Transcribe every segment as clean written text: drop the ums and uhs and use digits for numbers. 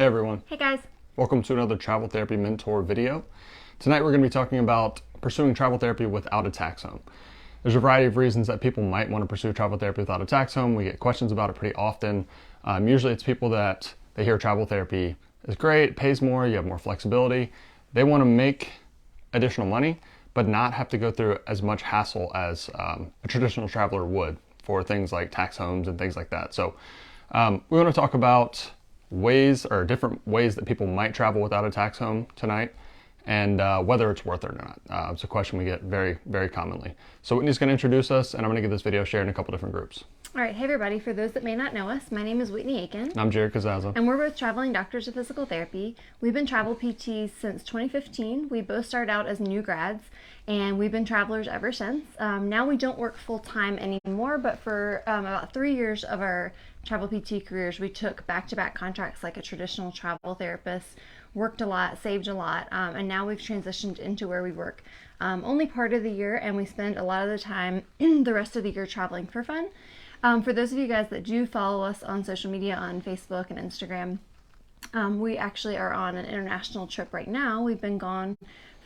Hey everyone. Hey guys. Welcome to another Travel Therapy Mentor video. Tonight we're going to be talking about pursuing travel therapy without a tax home. There's a variety of reasons that people might want to pursue travel therapy without a tax home. We get questions about it pretty often. Usually it's people that they hear travel therapy is great, it pays more, you have more flexibility. They want to make additional money, but not have to go through as much hassle as a traditional traveler would for things like tax homes and things like that. So we want to talk about different ways that people might travel without a tax home tonight, and whether it's worth it or not. It's a question we get very, very commonly. So Whitney's going to introduce us, and I'm going to get this video shared in a couple different groups. All right, hey everybody. For those that may not know us, my name is Whitney Aiken. I'm Jared Kazaza. And we're both traveling doctors of physical therapy. We've been travel PTs since 2015. We both started out as new grads, and we've been travelers ever since. Now we don't work full-time anymore, but for about 3 years of our travel PT careers, we took back-to-back contracts like a traditional travel therapist, worked a lot, saved a lot, and now we've transitioned into where we work only part of the year, and we spend a lot of the time the rest of the year traveling for fun. For those of you guys that do follow us on social media, on Facebook and Instagram, we actually are on an international trip right now. We've been gone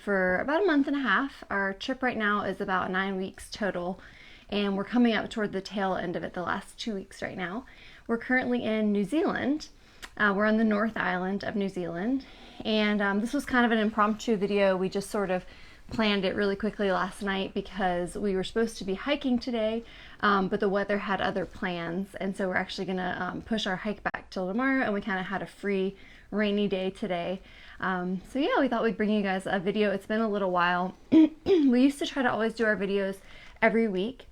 for about a month and a half. Our trip right now is about 9 weeks total, and we're coming up toward the tail end of it, the last 2 weeks right now. We're currently in New Zealand. We're on the North Island of New Zealand, and this was kind of an impromptu video. We just sort of planned it really quickly last night because we were supposed to be hiking today, but the weather had other plans, and so we're actually gonna push our hike back till tomorrow, and we kind of had a free rainy day today. So yeah, we thought we'd bring you guys a video. It's been a little while. We used to try to always do our videos every week.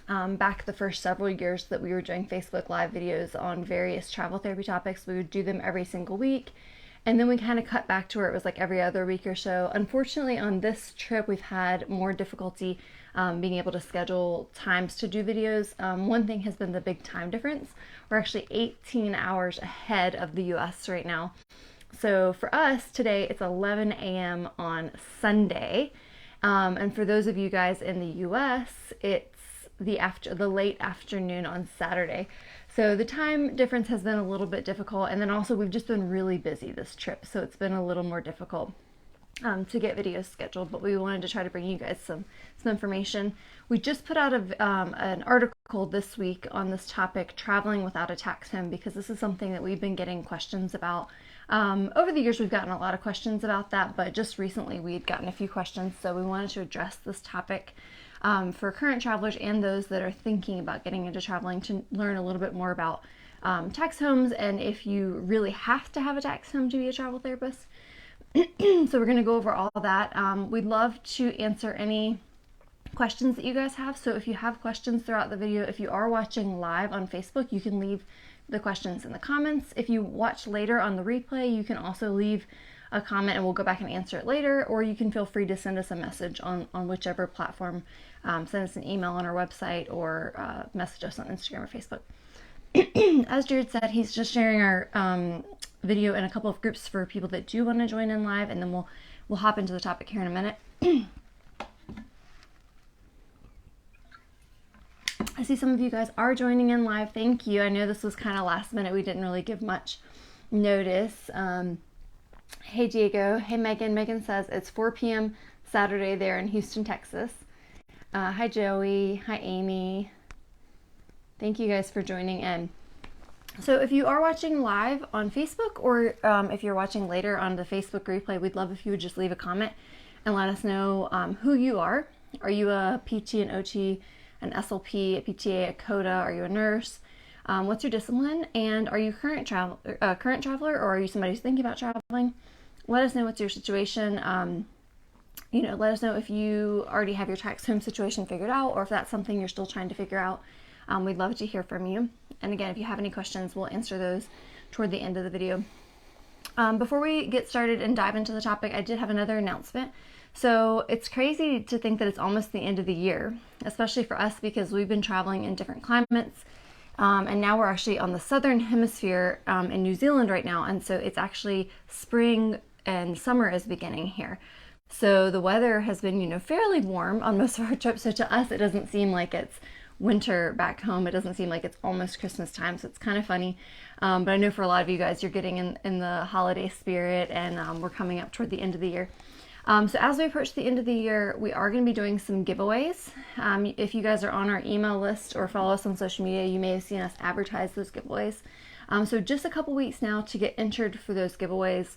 Back the first several years that we were doing Facebook Live videos on various travel therapy topics, we would do them every single week. And then we kind of cut back to where it was like every other week or so. Unfortunately, on this trip, we've had more difficulty being able to schedule times to do videos. One thing has been the big time difference. We're actually 18 hours ahead of the US right now. So for us today, it's 11 a.m. on Sunday. And for those of you guys in the US, it's the late afternoon on Saturday. So the time difference has been a little bit difficult, and then also we've just been really busy this trip, so it's been a little more difficult to get videos scheduled, but we wanted to try to bring you guys some information. We just put out an article this week on this topic, traveling without a tax home, because this is something that we've been getting questions about. Over the years we've gotten a lot of questions about that, but just recently we'd gotten a few questions, so we wanted to address this topic for current travelers and those that are thinking about getting into traveling, to learn a little bit more about tax homes and if you really have to have a tax home to be a travel therapist. So we're going to go over all of that. We'd love to answer any questions that you guys have. So if you have questions throughout the video, if you are watching live on Facebook, you can leave the questions in the comments. If you watch later on the replay, you can also leave a comment and we'll go back and answer it later, or you can feel free to send us a message on whichever platform. Send us an email on our website, or message us on Instagram or Facebook. As Jared said, he's just sharing our video in a couple of groups for people that do want to join in live, and then we'll hop into the topic here in a minute. I see some of you guys are joining in live. Thank you. I know this was kind of last minute. We didn't really give much notice. Hey Diego. Hey Megan. Megan says it's 4 p.m. Saturday there in Houston, Texas. Hi Joey. Hi Amy. Thank you guys for joining in. So if you are watching live on Facebook, or if you're watching later on the Facebook replay, we'd love if you would just leave a comment and let us know who you are. Are you a PT, an OT, an SLP, a PTA, a CODA? Are you a nurse? What's your discipline? And are you a current traveler, or are you somebody who's thinking about traveling? Let us know what's your situation. Let us know if you already have your tax home situation figured out, or if that's something you're still trying to figure out. We'd love to hear from you. And again, if you have any questions, we'll answer those toward the end of the video. Before we get started and dive into the topic, I did have another announcement. So it's crazy to think that it's almost the end of the year, especially for us, because we've been traveling in different climates. And now we're actually on the southern hemisphere in New Zealand right now. And so it's actually spring and summer is beginning here. So the weather has been, fairly warm on most of our trips. So to us, it doesn't seem like it's winter back home. It doesn't seem like it's almost Christmas time. So it's kind of funny. But I know for a lot of you guys, you're getting in the holiday spirit, and we're coming up toward the end of the year. So as we approach the end of the year, we are going to be doing some giveaways. If you guys are on our email list or follow us on social media, you may have seen us advertise those giveaways. So just a couple weeks now to get entered for those giveaways.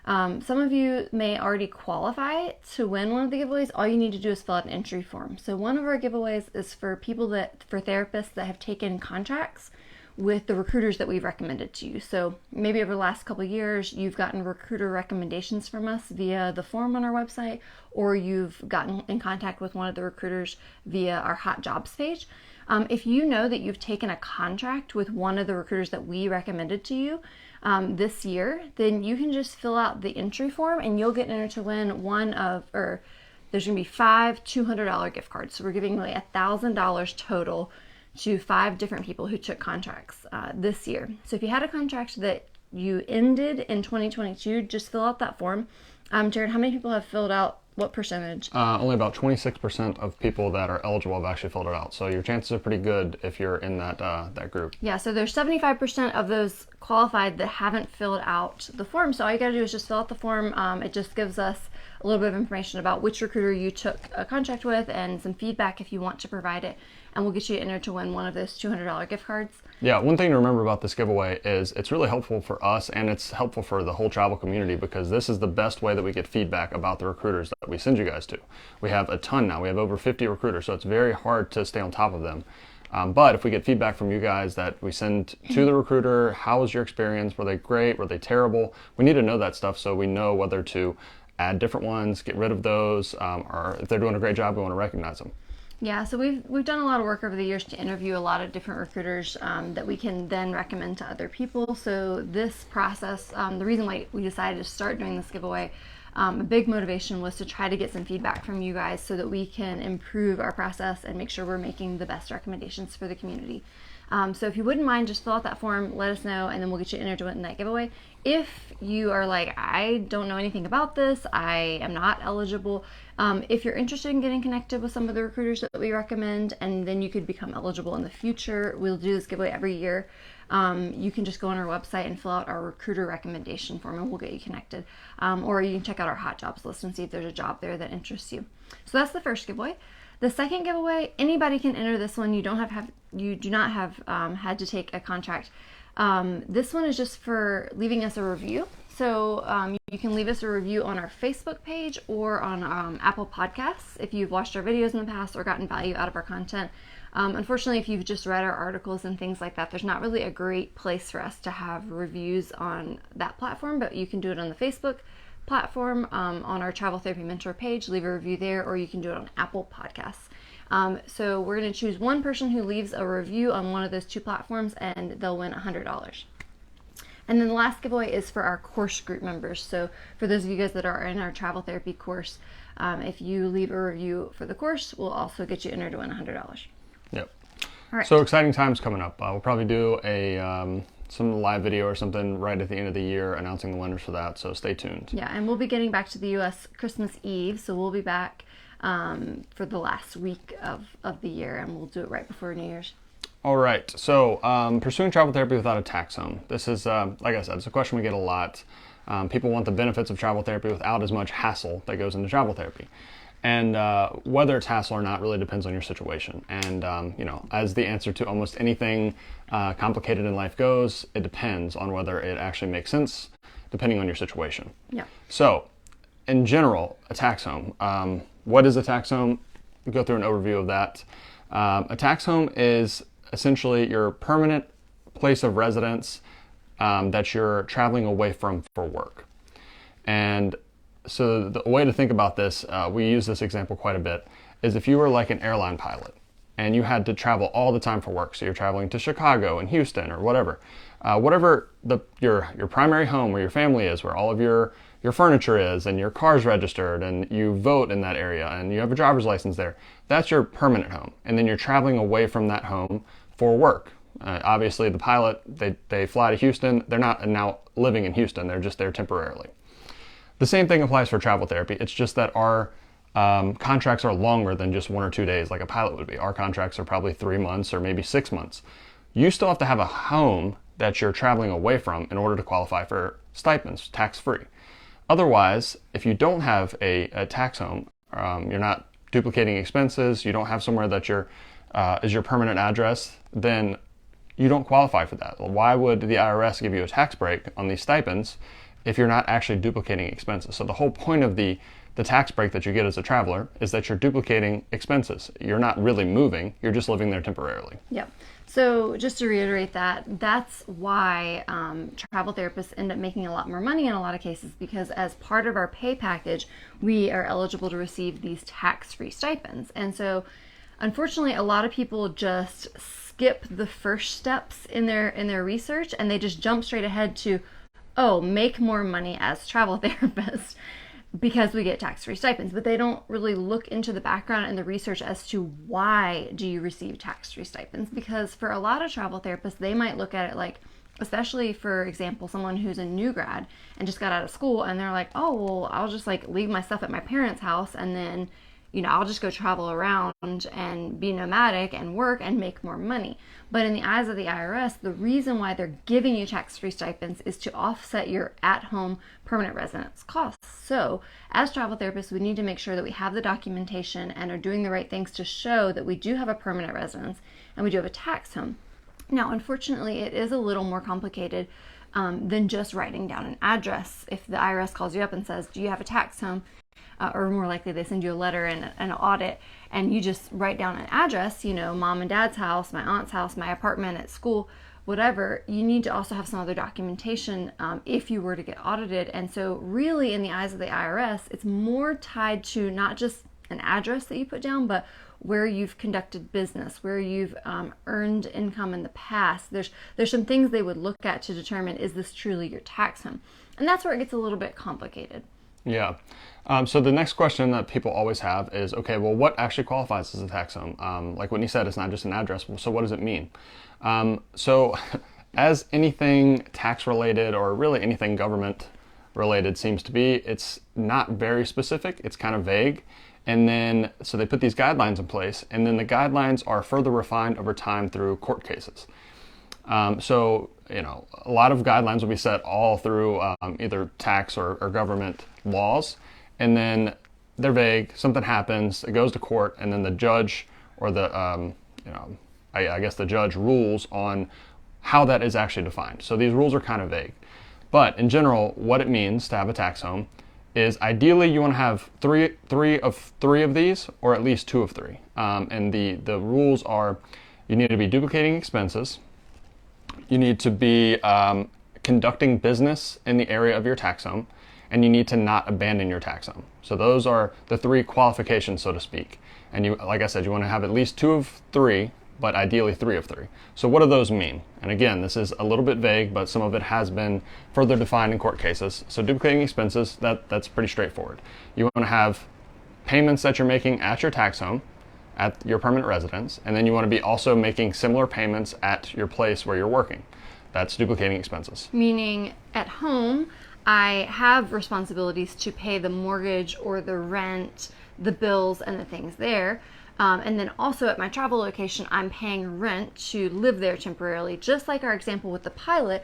Some of you may already qualify to win one of the giveaways. All you need to do is fill out an entry form. So one of our giveaways is for therapists that have taken contracts with the recruiters that we've recommended to you. So maybe over the last couple of years, you've gotten recruiter recommendations from us via the form on our website, or you've gotten in contact with one of the recruiters via our hot jobs page. If you know that you've taken a contract with one of the recruiters that we recommended to you this year, then you can just fill out the entry form and you'll get entered to win there's going to be 5 $200 gift cards. So we're giving away $1,000 total to 5 different people who took contracts this year. So if you had a contract that you ended in 2022, just fill out that form. Jared, how many people have filled out? What percentage? Only about 26% of people that are eligible have actually filled it out. So your chances are pretty good if you're in that group. Yeah, so there's 75% of those qualified that haven't filled out the form. So all you got to do is just fill out the form. It just gives us a little bit of information about which recruiter you took a contract with and some feedback if you want to provide it. And we'll get you entered to win one of those $200 gift cards. Yeah, one thing to remember about this giveaway is it's really helpful for us and it's helpful for the whole travel community because this is the best way that we get feedback about the recruiters that we send you guys to. We have a ton now. We have over 50 recruiters, so it's very hard to stay on top of them. But if we get feedback from you guys that we send to the recruiter, how was your experience? Were they great? Were they terrible? We need to know that stuff so we know whether to add different ones, get rid of those, or if they're doing a great job, we want to recognize them. Yeah, so we've done a lot of work over the years to interview a lot of different recruiters that we can then recommend to other people. So this process, the reason why we decided to start doing this giveaway, a big motivation was to try to get some feedback from you guys so that we can improve our process and make sure we're making the best recommendations for the community. So if you wouldn't mind, just fill out that form, let us know, and then we'll get you entered to win that giveaway. If you are like, I don't know anything about this, I am not eligible, if you're interested in getting connected with some of the recruiters that we recommend, and then you could become eligible in the future, we'll do this giveaway every year. You can just go on our website and fill out our recruiter recommendation form and we'll get you connected. Or you can check out our hot jobs list and see if there's a job there that interests you. So that's the first giveaway. The second giveaway, anybody can enter this one. You do not have had to take a contract. This one is just for leaving us a review. So you can leave us a review on our Facebook page or on Apple Podcasts if you've watched our videos in the past or gotten value out of our content. Unfortunately, if you've just read our articles and things like that, there's not really a great place for us to have reviews on that platform, but you can do it on the Facebook platform, on our Travel Therapy Mentor page, leave a review there, or you can do it on Apple Podcasts. So we're going to choose one person who leaves a review on one of those 2 platforms and they'll win $100. And then the last giveaway is for our course group members. So for those of you guys that are in our travel therapy course, if you leave a review for the course, we'll also get you entered to win $100. Yep. All right. So exciting times coming up. We'll probably do some live video or something right at the end of the year announcing the winners for that. So stay tuned. Yeah, and we'll be getting back to the U.S. Christmas Eve. So we'll be back for the last week of the year, and we'll do it right before New Year's. All right, so pursuing travel therapy without a tax home. This is, like I said, it's a question we get a lot. People want the benefits of travel therapy without as much hassle that goes into travel therapy. And whether it's hassle or not really depends on your situation. And, as the answer to almost anything complicated in life goes, it depends on whether it actually makes sense, depending on your situation. Yeah. So, in general, a tax home. What is a tax home? We'll go through an overview of that. A tax home is essentially your permanent place of residence that you're traveling away from for work. And so the way to think about this, we use this example quite a bit, is if you were like an airline pilot and you had to travel all the time for work. So you're traveling to Chicago and Houston or whatever. Whatever your primary home where your family is, where all of your furniture is and your car's registered and you vote in that area and you have a driver's license there, that's your permanent home. And then you're traveling away from that home for work. Obviously the pilot, they fly to Houston. They're not now living in Houston. They're just there temporarily. The same thing applies for travel therapy. It's just that our contracts are longer than just 1 or 2 days like a pilot would be. Our contracts are probably 3 months or maybe 6 months. You still have to have a home that you're traveling away from in order to qualify for stipends, tax-free. Otherwise, if you don't have a tax home, you're not duplicating expenses, you don't have somewhere that is your permanent address, then you don't qualify for that. Why would the IRS give you a tax break on these stipends if you're not actually duplicating expenses? So the whole point of the tax break that you get as a traveler is that you're duplicating expenses. You're not really moving, you're just living there temporarily. Yep. So just to reiterate that's why travel therapists end up making a lot more money in a lot of cases, because as part of our pay package, we are eligible to receive these tax-free stipends. And so unfortunately, a lot of people just skip the first steps in their research, and they just jump straight ahead to, make more money as travel therapists because we get tax-free stipends, but they don't really look into the background and the research as to why do you receive tax-free stipends. Because for a lot of travel therapists, they might look at it like, especially for example, someone who's a new grad and just got out of school, and they're like, oh, well, I'll just like leave my stuff at my parents' house, and then I'll just go travel around and be nomadic and work and make more money. But in the eyes of the IRS, the reason why they're giving you tax-free stipends is to offset your at-home permanent residence costs. So as travel therapists, we need to make sure that we have the documentation and are doing the right things to show that we do have a permanent residence and we do have a tax home. Now, unfortunately, it is a little more complicated than just writing down an address. If the IRS calls you up and says, do you have a tax home? Or more likely they send you a letter and an audit, and you just write down an address, mom and dad's house, my aunt's house, my apartment at school, whatever. You need to also have some other documentation if you were to get audited. And so really in the eyes of the IRS, it's more tied to not just an address that you put down, but where you've conducted business, where you've earned income in the past. There's some things they would look at to determine, is this truly your tax home? And that's where it gets a little bit complicated. Yeah. So the next question that people always have is, okay, well, what actually qualifies as a tax home? Like Whitney said, it's not just an address. So what does it mean? So as anything tax related or really anything government related seems to be, it's not very specific. It's kind of vague. And then, so they put these guidelines in place, and then the guidelines are further refined over time through court cases. So, a lot of guidelines will be set all through either tax or government laws, and then they're vague. Something happens, it goes to court, and then the judge or I guess the judge rules on how that is actually defined. So these rules are kind of vague. But in general, what it means to have a tax home is ideally you want to have three of these, or at least 2 of 3. And the rules are, you need to be duplicating expenses, you need to be conducting business in the area of your tax home, and you need to not abandon your tax home. So those are the 3 qualifications, so to speak. And you, like I said, you want to have at least 2 of 3, but ideally 3 of 3. So what do those mean? And again, this is a little bit vague, but some of it has been further defined in court cases. So duplicating expenses, that's pretty straightforward. You want to have payments that you're making at your tax home, at your permanent residence, and then you want to be also making similar payments at your place where you're working. That's duplicating expenses. Meaning at home, I have responsibilities to pay the mortgage or the rent, the bills, and the things there. And then also at my travel location, I'm paying rent to live there temporarily. Just like our example with the pilot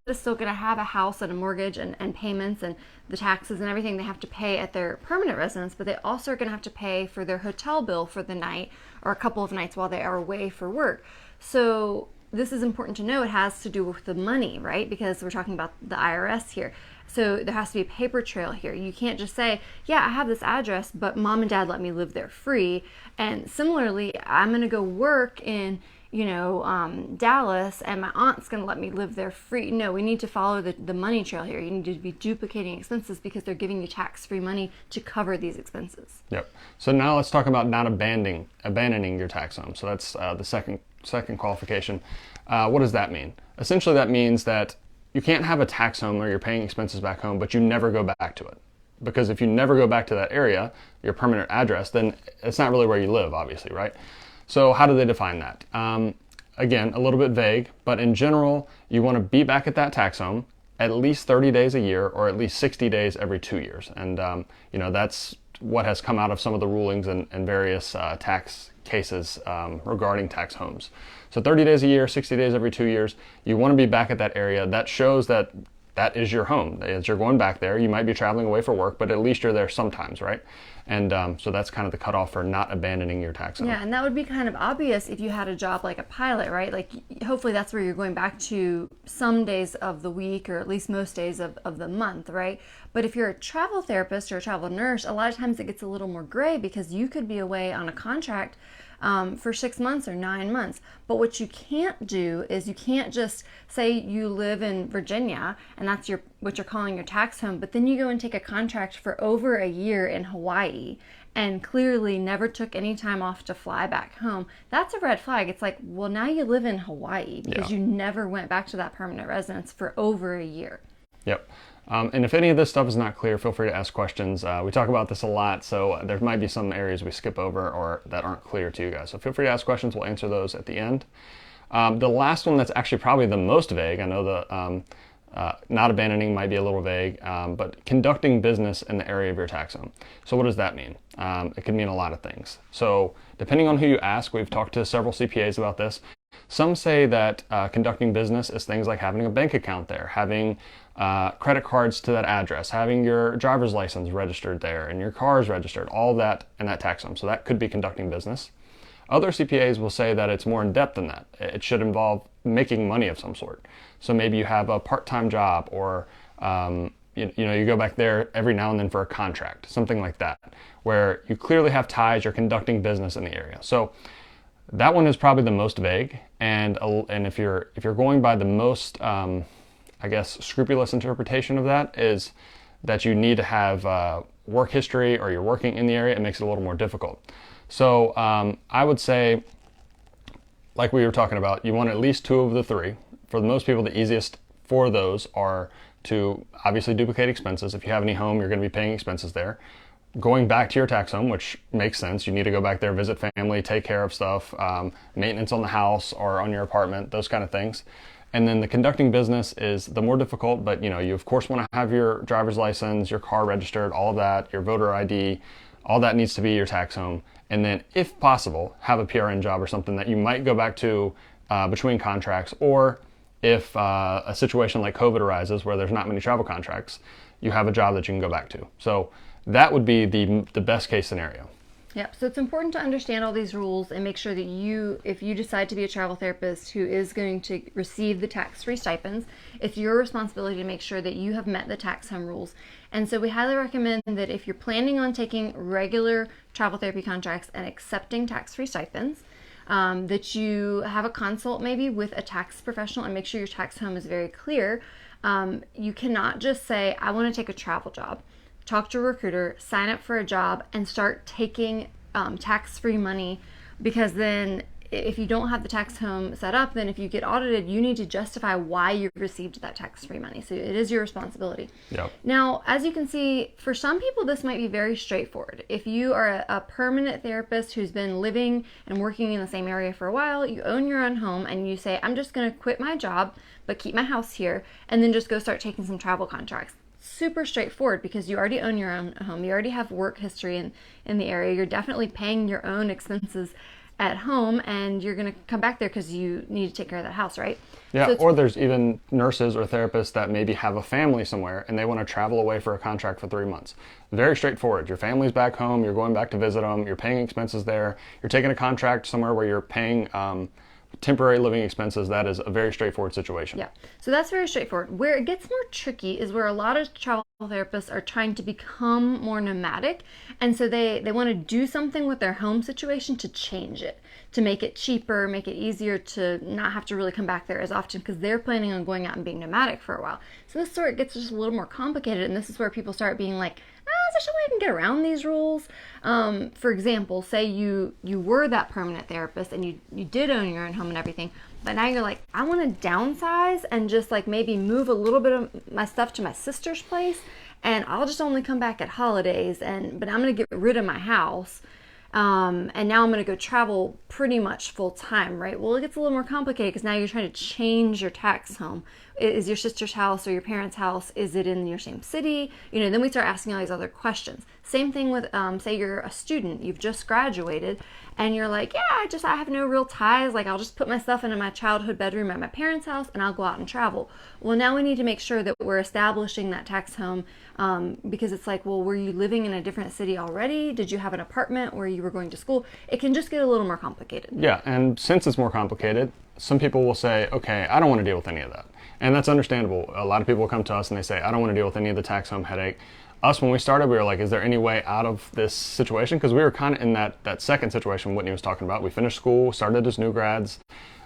is still going to have a house and a mortgage and payments and the taxes and everything they have to pay at their permanent residence, but they also are going to have to pay for their hotel bill for the night or a couple of nights while they are away for work. So this is important to know. It has to do with the money, right? Because we're talking about the IRS here. So there has to be a paper trail here. You can't just say, yeah, I have this address, but mom and dad let me live there free. And similarly, I'm going to go work in, Dallas, and my aunt's going to let me live there free. No, we need to follow the money trail here. You need to be duplicating expenses because they're giving you tax-free money to cover these expenses. Yep. So now let's talk about not abandoning your tax home. So that's the second qualification. What does that mean? Essentially, that means that you can't have a tax home where you're paying expenses back home, but you never go back to it. Because if you never go back to that area, your permanent address, then it's not really where you live, obviously, right? So how do they define that? Again, a little bit vague, but in general, you want to be back at that tax home at least 30 days a year or at least 60 days every 2 years. And, that's what has come out of some of the rulings in various tax cases regarding tax homes. So 30 days a year, 60 days every 2 years, you want to be back at that area. That shows that that is your home. As you're going back there, you might be traveling away for work, but at least you're there sometimes, right? And so that's kind of the cutoff for not abandoning your tax home. Yeah, and that would be kind of obvious if you had a job like a pilot, right? Like, hopefully that's where you're going back to some days of the week, or at least most days of the month, right? But if you're a travel therapist or a travel nurse, a lot of times it gets a little more gray, because you could be away on a contract for 6 months or 9 months. But what you can't do is, you can't just say you live in Virginia and that's what you're calling your tax home, but then you go and take a contract for over a year in Hawaii and clearly never took any time off to fly back home. That's a red flag. It's like, well, now you live in Hawaii because you never went back to that permanent residence for over a year. Yep. And if any of this stuff is not clear, feel free to ask questions. We talk about this a lot, so there might be some areas we skip over or that aren't clear to you guys. So feel free to ask questions. We'll answer those at the end. The last one that's actually probably the most vague, I know the not abandoning might be a little vague, but conducting business in the area of your tax home. So what does that mean? It can mean a lot of things. So depending on who you ask, we've talked to several CPAs about this. Some say that conducting business is things like having a bank account there, having credit cards to that address, having your driver's license registered there and your cars registered, all that in that tax home. So that could be conducting business. Other CPAs will say that it's more in depth than that. It should involve making money of some sort. So maybe you have a part-time job, or you go back there every now and then for a contract, something like that, where you clearly have ties, you're conducting business in the area. So that one is probably the most vague, and if you're going by the most scrupulous interpretation of that, is that you need to have work history or you're working in the area. It makes it a little more difficult. So I would say, like we were talking about, you want at least 2 of the 3. For most people, the easiest for those are to obviously duplicate expenses. If you have any home, you're going to be paying expenses there. Going back to your tax home, which makes sense. You need to go back there, visit family, take care of stuff, maintenance on the house or on your apartment, those kind of things. And then the conducting business is the more difficult, but you of course want to have your driver's license, your car registered, all of that, your voter ID, all that needs to be your tax home. And then if possible, have a PRN job or something that you might go back to between contracts, or if a situation like COVID arises where there's not many travel contracts, you have a job that you can go back to. So that would be the best case scenario. Yep. So it's important to understand all these rules and make sure that if you decide to be a travel therapist who is going to receive the tax-free stipends, it's your responsibility to make sure that you have met the tax home rules. And so we highly recommend that if you're planning on taking regular travel therapy contracts and accepting tax-free stipends, that you have a consult maybe with a tax professional and make sure your tax home is very clear. You cannot just say, I want to take a travel job. Talk to a recruiter, sign up for a job, and start taking tax-free money, because then if you don't have the tax home set up, then if you get audited, you need to justify why you received that tax-free money. So it is your responsibility. Yep. Now, as you can see, for some people, this might be very straightforward. If you are a permanent therapist who's been living and working in the same area for a while, you own your own home, and you say, I'm just going to quit my job, but keep my house here, and then just go start taking some travel contracts. Super straightforward, because you already own your own home. You already have work history in the area. You're definitely paying your own expenses at home, and you're going to come back there because you need to take care of that house, right? Yeah, so or there's even nurses or therapists that maybe have a family somewhere and they want to travel away for a contract for 3 months. Very straightforward. Your family's back home, you're going back to visit them, you're paying expenses there, you're taking a contract somewhere where you're paying temporary living expenses. That is a very straightforward situation. Yeah, so that's very straightforward. Where it gets more tricky is where a lot of travel therapists are trying to become more nomadic, and so they want to do something with their home situation to change it, to make it cheaper, make it easier to not have to really come back there as often, because they're planning on going out and being nomadic for a while. So this sort of gets just a little more complicated, and this is where people start being like, is there some way I can get around these rules? For example, say you were that permanent therapist and you did own your own home and everything, but now you're like, I want to downsize and just like maybe move a little bit of my stuff to my sister's place, and I'll just only come back at holidays, but I'm going to get rid of my house. And now I'm going to go travel pretty much full time, right? Well, it gets a little more complicated because now you're trying to change your tax home, Is your sister's house or your parents' house, is it in your same city? Then we start asking all these other questions. Same thing with, say you're a student, you've just graduated, and you're like, yeah, I have no real ties. Like, I'll just put my stuff into my childhood bedroom at my parents' house and I'll go out and travel. Well, now we need to make sure that we're establishing that tax home, because it's like, well, were you living in a different city already? Did you have an apartment where you were going to school? It can just get a little more complicated. Yeah, and since it's more complicated, some people will say, okay, I don't want to deal with any of that. And that's understandable. A lot of people come to us and they say, I don't want to deal with any of the tax home headache. Us, when we started, we were like, is there any way out of this situation? Because we were kind of in that second situation Whitney was talking about. We finished school, started as new grads,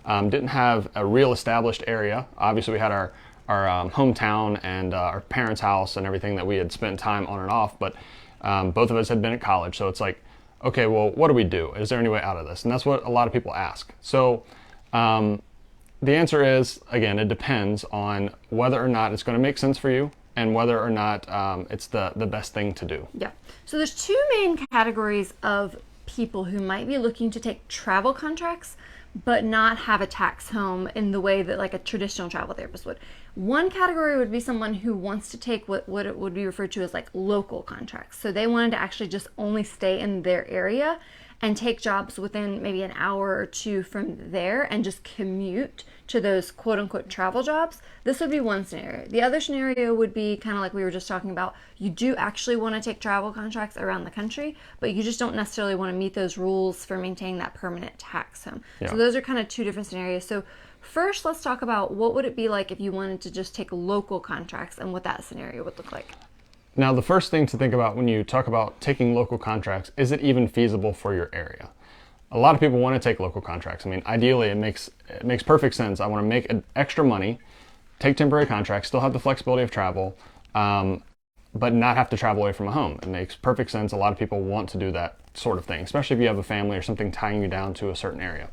didn't have a real established area. Obviously, we had our hometown and our parents' house and everything that we had spent time on and off, but both of us had been at college. So it's like, okay, well, what do we do? Is there any way out of this? And that's what a lot of people ask. So the answer is, again, it depends on whether or not it's going to make sense for you and whether or not it's the best thing to do. Yeah. So there's two main categories of people who might be looking to take travel contracts but not have a tax home in the way that like a traditional travel therapist would. One category would be someone who wants to take what it would be referred to as like local contracts. So they wanted to actually just only stay in their area and take jobs within maybe an hour or two from there and just commute to those quote unquote travel jobs. This would be one scenario. The other scenario would be kind of like we were just talking about. You do actually want to take travel contracts around the country, but you just don't necessarily want to meet those rules for maintaining that permanent tax home. Yeah. So those are kind of two different scenarios. So first, let's talk about what would it be like if you wanted to just take local contracts and what that scenario would look like. Now, the first thing to think about when you talk about taking local contracts, is it even feasible for your area? A lot of people want to take local contracts. I mean, ideally, it makes perfect sense. I want to make extra money, take temporary contracts, still have the flexibility of travel, but not have to travel away from a home. It makes perfect sense. A lot of people want to do that sort of thing, especially if you have a family or something tying you down to a certain area.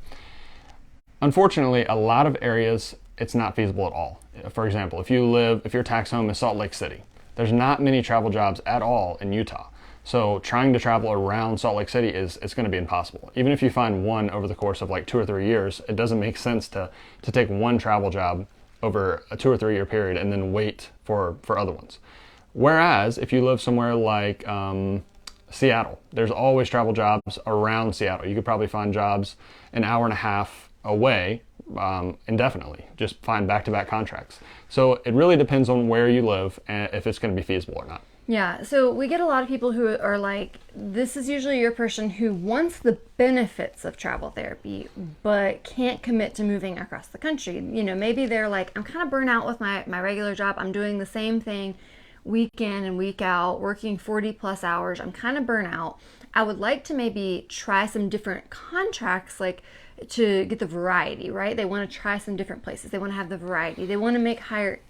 Unfortunately, a lot of areas, it's not feasible at all. For example, if your tax home is Salt Lake City, there's not many travel jobs at all in Utah. So trying to travel around Salt Lake City it's going to be impossible. Even if you find one over the course of like 2 or 3 years, it doesn't make sense to take one travel job over a 2 or 3 year period and then wait for other ones. Whereas if you live somewhere like Seattle, there's always travel jobs around Seattle. You could probably find jobs an hour and a half away indefinitely. Just find back-to-back contracts. So it really depends on where you live and if it's going to be feasible or not. Yeah, so we get a lot of people who are like, this is usually your person who wants the benefits of travel therapy, but can't commit to moving across the country. Maybe they're like, I'm kind of burnt out with my regular job. I'm doing the same thing week in and week out, working 40 plus hours. I'm kind of burnt out. I would like to maybe try some different contracts, like to get the variety, right? They want to try some different places. They want to have the variety. They want to make higher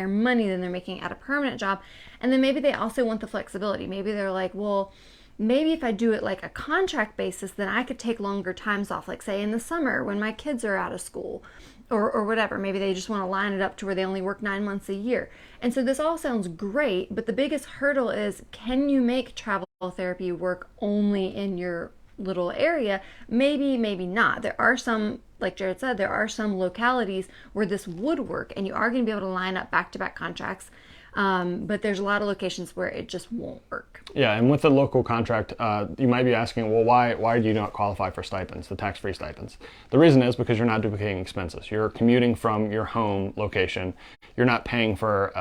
money than they're making at a permanent job. And then maybe they also want the flexibility. Maybe they're like, well, maybe if I do it like a contract basis, then I could take longer times off, like say in the summer when my kids are out of school or whatever. Maybe they just want to line it up to where they only work 9 months a year. And so this all sounds great, but the biggest hurdle is, can you make travel therapy work only in your little area? Maybe not. There are some, like Jared said, there are some localities where this would work and you are going to be able to line up back-to-back contracts. But there's a lot of locations where it just won't work. Yeah, and with the local contract, you might be asking, well, why do you not qualify for stipends, the tax-free stipends? The reason is because you're not duplicating expenses. You're commuting from your home location. You're not paying for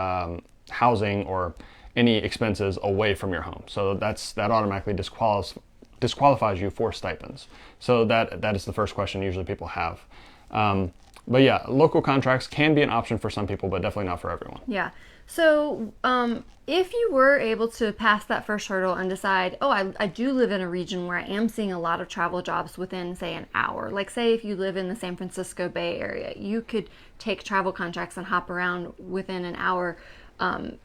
housing or any expenses away from your home. So that automatically disqualifies you for stipends. So that is the first question usually people have. But yeah, local contracts can be an option for some people, but definitely not for everyone. Yeah. So if you were able to pass that first hurdle and decide, oh, I do live in a region where I am seeing a lot of travel jobs within, say, an hour. Like, say, if you live in the San Francisco Bay Area, you could take travel contracts and hop around within an hour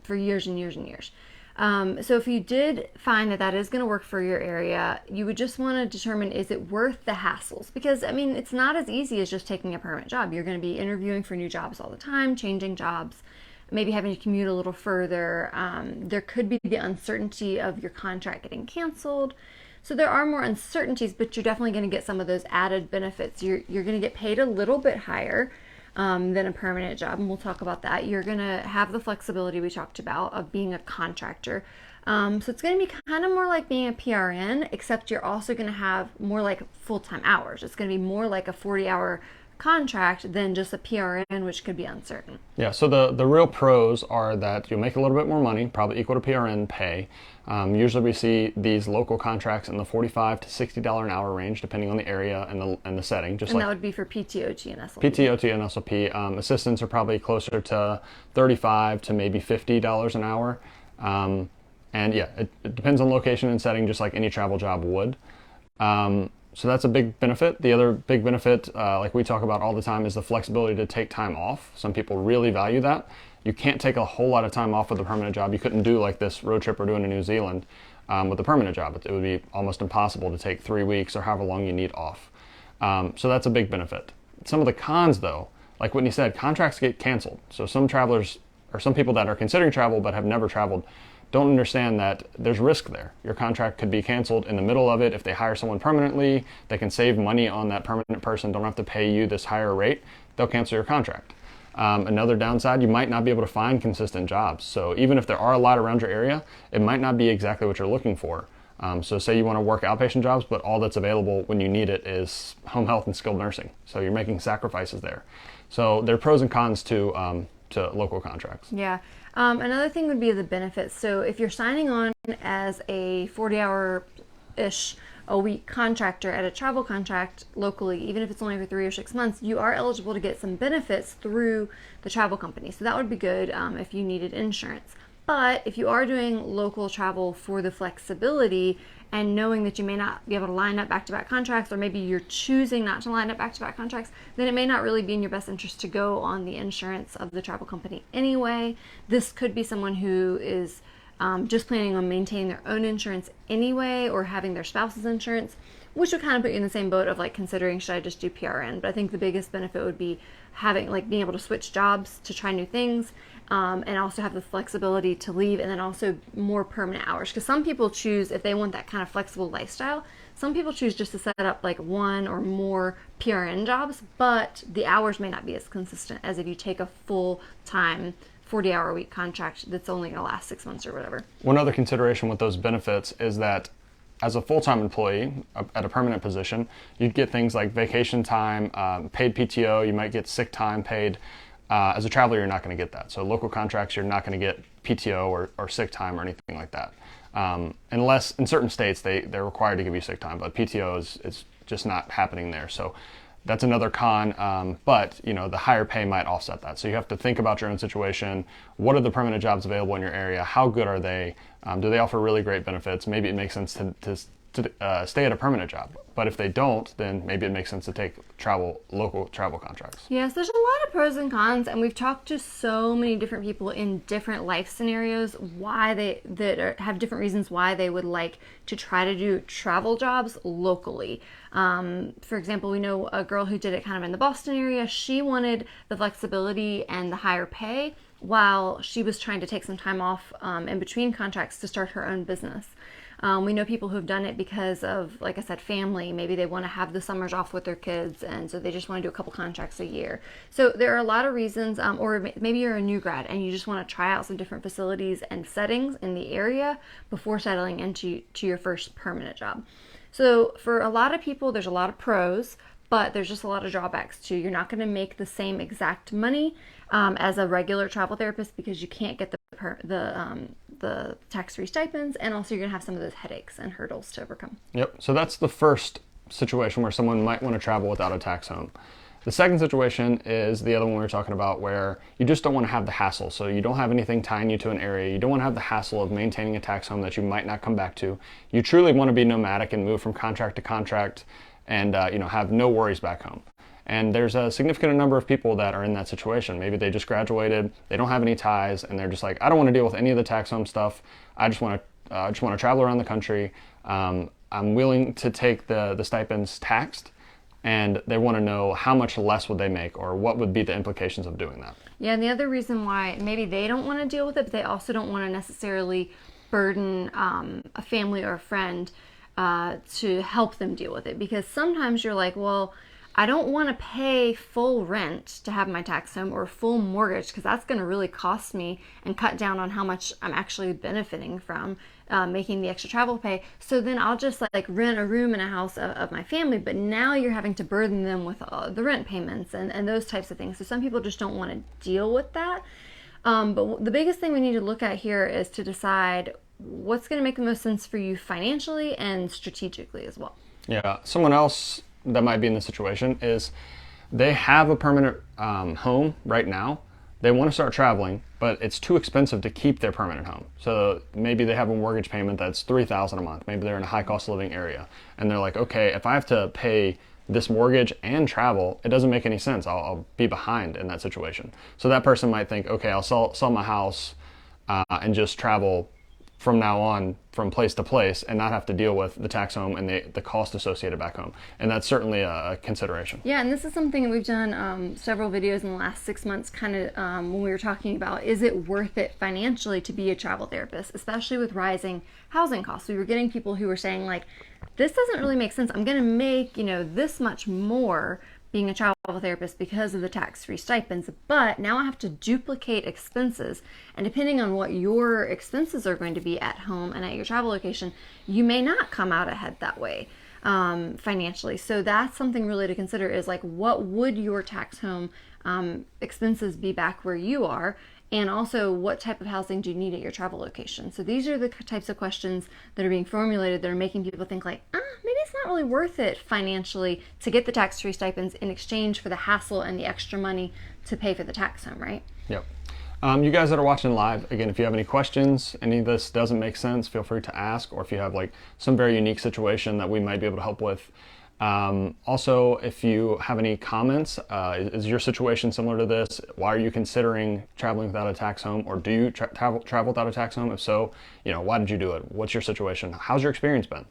for years and years and years. So if you did find that is going to work for your area, you would just want to determine, is it worth the hassles? Because, I mean, it's not as easy as just taking a permanent job. You're going to be interviewing for new jobs all the time, changing jobs, maybe having to commute a little further. There could be the uncertainty of your contract getting canceled. So there are more uncertainties, but you're definitely going to get some of those added benefits. You're going to get paid a little bit higher. than a permanent job. And we'll talk about that. You're going to have the flexibility we talked about of being a contractor. So it's going to be kind of more like being a PRN, except you're also going to have more like full-time hours. It's going to be more like a 40-hour contract than just a PRN, which could be uncertain. Yeah, so the real pros are that you'll make a little bit more money, probably equal to PRN pay. Usually we see these local contracts in the $45 to $60 an hour range, depending on the area and the setting. And that would be for PT, OT, and SLP. PT, OT, and SLP. Assistants are probably closer to $35 to maybe $50 an hour. And yeah, it depends on location and setting, just like any travel job would. So that's a big benefit. The other big benefit, like we talk about all the time, is the flexibility to take time off. Some people really value that. You can't take a whole lot of time off with a permanent job. You couldn't do like this road trip we're doing to New Zealand with a permanent job. It would be almost impossible to take 3 weeks or however long you need off. So that's a big benefit. Some of the cons, though, like Whitney said, contracts get canceled. So some travelers, or some people that are considering travel but have never traveled, don't understand that there's risk there. Your contract could be canceled in the middle of it. If they hire someone permanently, they can save money on that permanent person, don't have to pay you this higher rate, they'll cancel your contract. Another downside, you might not be able to find consistent jobs. So even if there are a lot around your area, it might not be exactly what you're looking for. So say you want to work outpatient jobs, but all that's available when you need it is home health and skilled nursing. So you're making sacrifices there. So there are pros and cons to local contracts. Yeah. Another thing would be the benefits. So if you're signing on as a 40-hour-ish a week contractor at a travel contract locally, even if it's only for 3 or 6 months, you are eligible to get some benefits through the travel company. So that would be good if you needed insurance. But if you are doing local travel for the flexibility and knowing that you may not be able to line up back-to-back contracts, or maybe you're choosing not to line up back-to-back contracts, then it may not really be in your best interest to go on the insurance of the travel company anyway. This could be someone who is just planning on maintaining their own insurance anyway, or having their spouse's insurance, which would kind of put you in the same boat of like considering, should I just do PRN? But I think the biggest benefit would be having, like, being able to switch jobs to try new things, and also have the flexibility to leave, and then also more permanent hours. Because some people choose, if they want that kind of flexible lifestyle, some people choose just to set up like one or more PRN jobs, but the hours may not be as consistent as if you take a full-time 40-hour-a-week contract that's only going to last 6 months or whatever. One other consideration with those benefits is that as a full-time employee at a permanent position, you'd get things like vacation time, paid PTO, you might get sick time paid. As a traveler, you're not going to get that. So local contracts, you're not going to get PTO or sick time or anything like that. Unless in certain states they're required to give you sick time, but PTO is just not happening there. So that's another con, but the higher pay might offset that. So you have to think about your own situation. What are the permanent jobs available in your area? How good are they? Do they offer really great benefits? Maybe it makes sense to stay at a permanent job. But if they don't, then maybe it makes sense to take local travel contracts. Yes, there's a lot of pros and cons, and we've talked to so many different people in different life scenarios have different reasons why they would like to try to do travel jobs locally. For example, we know a girl who did it kind of in the Boston area. She wanted the flexibility and the higher pay while she was trying to take some time off in between contracts to start her own business. We know people who have done it because of, like I said, family. Maybe they want to have the summers off with their kids, and so they just want to do a couple contracts a year. So there are a lot of reasons, or maybe you're a new grad and you just want to try out some different facilities and settings in the area before settling into your first permanent job. So for a lot of people, there's a lot of pros, but there's just a lot of drawbacks too. You're not going to make the same exact money as a regular travel therapist because you can't get the tax-free stipends, and also you're going to have some of those headaches and hurdles to overcome. Yep. So that's the first situation where someone might want to travel without a tax home. The second situation is the other one we were talking about, where you just don't want to have the hassle. So you don't have anything tying you to an area. You don't want to have the hassle of maintaining a tax home that you might not come back to. You truly want to be nomadic and move from contract to contract and have no worries back home. And there's a significant number of people that are in that situation. Maybe they just graduated, they don't have any ties, and they're just like, I don't want to deal with any of the tax home stuff. I just want to travel around the country. I'm willing to take the stipends taxed, and they want to know how much less would they make, or what would be the implications of doing that. Yeah, and the other reason why maybe they don't want to deal with it, but they also don't want to necessarily burden a family or a friend to help them deal with it. Because sometimes you're like, well, I don't want to pay full rent to have my tax home or full mortgage because that's going to really cost me and cut down on how much I'm actually benefiting from making the extra travel pay. So then I'll just like rent a room in a house of my family, but now you're having to burden them with the rent payments and those types of things. So some people just don't want to deal with that. But the biggest thing we need to look at here is to decide what's going to make the most sense for you financially and strategically as well. Yeah, someone else that might be in this situation is they have a permanent home right now. They want to start traveling, but it's too expensive to keep their permanent home. So maybe they have a mortgage payment that's $3,000 a month. Maybe they're in a high cost of living area, and they're like, okay, if I have to pay this mortgage and travel, it doesn't make any sense. I'll be behind in that situation. So that person might think, okay, I'll sell my house and just travel from now on from place to place and not have to deal with the tax home and the cost associated back home. And that's certainly a consideration. Yeah, and this is something that we've done several videos in the last 6 months, kind of when we were talking about, is it worth it financially to be a travel therapist, especially with rising housing costs. We were getting people who were saying like, this doesn't really make sense. I'm going to make, this much more being a travel therapist because of the tax-free stipends, but now I have to duplicate expenses. And depending on what your expenses are going to be at home and at your travel location, you may not come out ahead that way financially. So that's something really to consider is like, what would your tax home expenses be back where you are? And also, what type of housing do you need at your travel location? So these are the types of questions that are being formulated that are making people think like, maybe it's not really worth it financially to get the tax-free stipends in exchange for the hassle and the extra money to pay for the tax home, right? Yep. You guys that are watching live, again, if you have any questions, any of this doesn't make sense, feel free to ask, or if you have like some very unique situation that we might be able to help with. Also, if you have any comments, is your situation similar to this? Why are you considering traveling without a tax home, or do you travel without a tax home? If so, why did you do it? What's your situation? How's your experience been?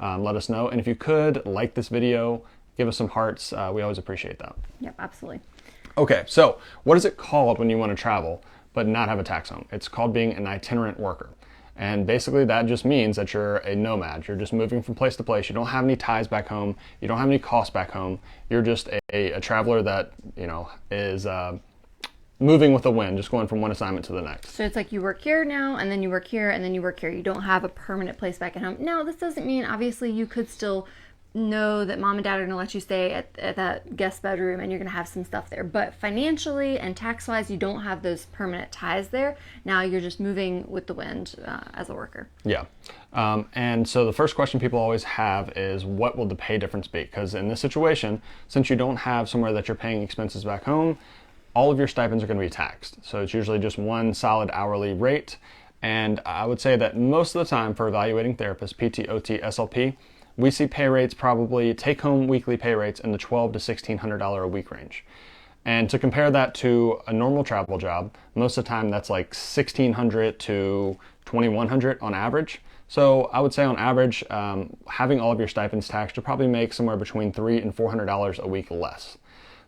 Let us know. And if you could like this video, give us some hearts. We always appreciate that. Yep, absolutely. Okay, so what is it called when you want to travel but not have a tax home? It's called being an itinerant worker. And basically that just means that you're a nomad. You're just moving from place to place. You don't have any ties back home. You don't have any costs back home. You're just a traveler that, is moving with the wind, just going from one assignment to the next. So it's like you work here now, and then you work here, and then you work here. You don't have a permanent place back at home. Now, this doesn't mean, obviously, you could still know that mom and dad are going to let you stay at that guest bedroom and you're going to have some stuff there. But financially and tax-wise, you don't have those permanent ties there. Now you're just moving with the wind as a worker. Yeah. And so the first question people always have is, what will the pay difference be? Because in this situation, since you don't have somewhere that you're paying expenses back home, all of your stipends are going to be taxed. So it's usually just one solid hourly rate. And I would say that most of the time for evaluating therapists, PT, OT, SLP, we see pay rates, probably take-home weekly pay rates in the $1,200 to $1,600 a week range. And to compare that to a normal travel job, most of the time that's like $1,600 to $2,100 on average. So I would say on average, having all of your stipends taxed, you'll probably make somewhere between $300 and $400 a week less.